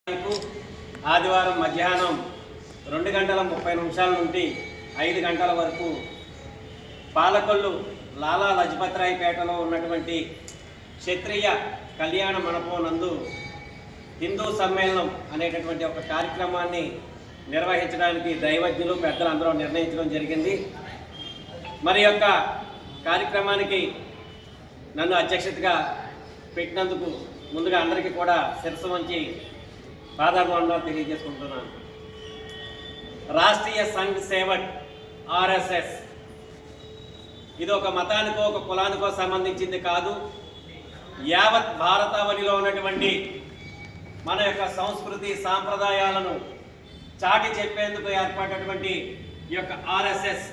ఆదివారం మధ్యాహ్నం 2:30 నుండి 5 గంటల వరకు పాలకొల్లు లాలా లజపతిరాయ్ పేటలో ఉన్నటువంటి క్షత్రియ కళ్యాణ మండపం నందు హిందూ సమ్మేళనం అనేటటువంటి ఒక కార్యక్రమాన్ని నిర్వహించడానికి దైవజ్ఞులు పెద్దలందరూ నిర్ణయించడం జరిగింది. మరి యొక్క కార్యక్రమానికి నన్ను అధ్యక్షతగా పెట్టినందుకు ముందుగా అందరికీ కూడా శిరస్సు వంచి పాదాభివందనాలు తెలియజేసుకుంటున్నాను. రాష్ట్రీయ సంఘ్ సేవక్ ఆర్ఎస్ఎస్ ఇది ఒక మతానికో ఒక కులానికో సంబంధించింది కాదు. యావత్ భారతావనిలో ఉన్నటువంటి మన యొక్క సంస్కృతి సాంప్రదాయాలను చాటి చెప్పేందుకు ఏర్పడినటువంటి ఈ యొక్క ఆర్ఎస్ఎస్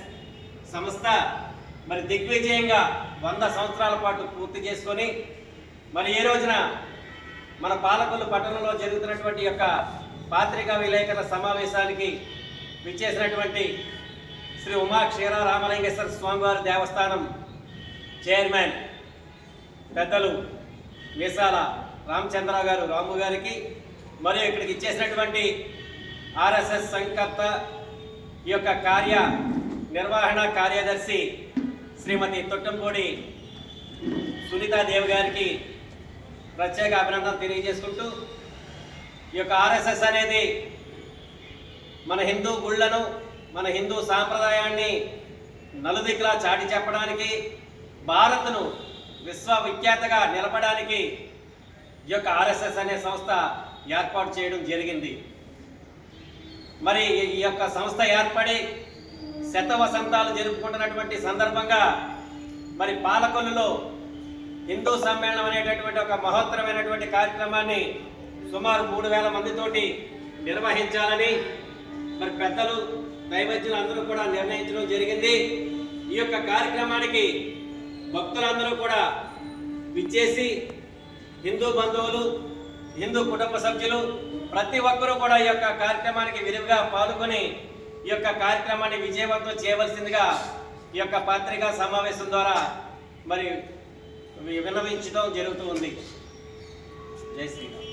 సంస్థ మరి దిగ్విజయంగా 100 సంవత్సరాల పాటు పూర్తి చేసుకొని మరి ఈ రోజున మన పాలకొల్లు పట్టణంలో జరుగుతున్నటువంటి యొక్క పత్రికా విలేకరుల సమావేశానికి విచ్చేసినటువంటి శ్రీ ఉమా క్షీర రామలింగేశ్వర స్వామివారి దేవస్థానం చైర్మన్ పెద్దలు మీసాల రామచంద్ర గారు రాము గారికి మరియు ఇక్కడికి ఇచ్చేసినటువంటి ఆర్ఎస్ఎస్ సంకర్త ఈ యొక్క నిర్వహణ కార్యదర్శి శ్రీమతి తొట్టంపూడి సునీతాదేవి గారికి ప్రత్యేక అభినందనలు తెలియజేసుకుంటూ ఈ యొక్క ఆర్ఎస్ఎస్ అనేది మన హిందూ గుళ్లను మన హిందూ సాంప్రదాయాన్ని నలుదిక్కులా చాటి చెప్పడానికి భారత్ను విశ్వవిఖ్యాతగా నిలపడానికి ఈ యొక్క ఆర్ఎస్ఎస్ అనే సంస్థ ఏర్పాటు చేయడం జరిగింది. మరి ఈ యొక్క సంస్థ ఏర్పడి శతవసంతాలు జరుపుకుంటున్నటువంటి సందర్భంగా మరి పాలకొల్లులో హిందూ సమ్మేళనం అనేటటువంటి ఒక మహోత్తరమైనటువంటి కార్యక్రమాన్ని సుమారు 3000 మందితోటి నిర్వహించాలని మరి పెద్దలు దైవజ్ఞులు అందరూ కూడా నిర్ణయించడం జరిగింది. ఈ యొక్క కార్యక్రమానికి భక్తులందరూ కూడా విచ్చేసి హిందూ బంధువులు హిందూ కుటుంబ సభ్యులు ప్రతి ఒక్కరూ కూడా ఈ యొక్క కార్యక్రమానికి విరివిగా పాల్గొని ఈ యొక్క కార్యక్రమాన్ని విజయవంతం చేయవలసిందిగా ఈ యొక్క పత్రికా సమావేశం ద్వారా మరి విన్నవించడం జరుగుతూ ఉంది. జై శ్రీరామ్.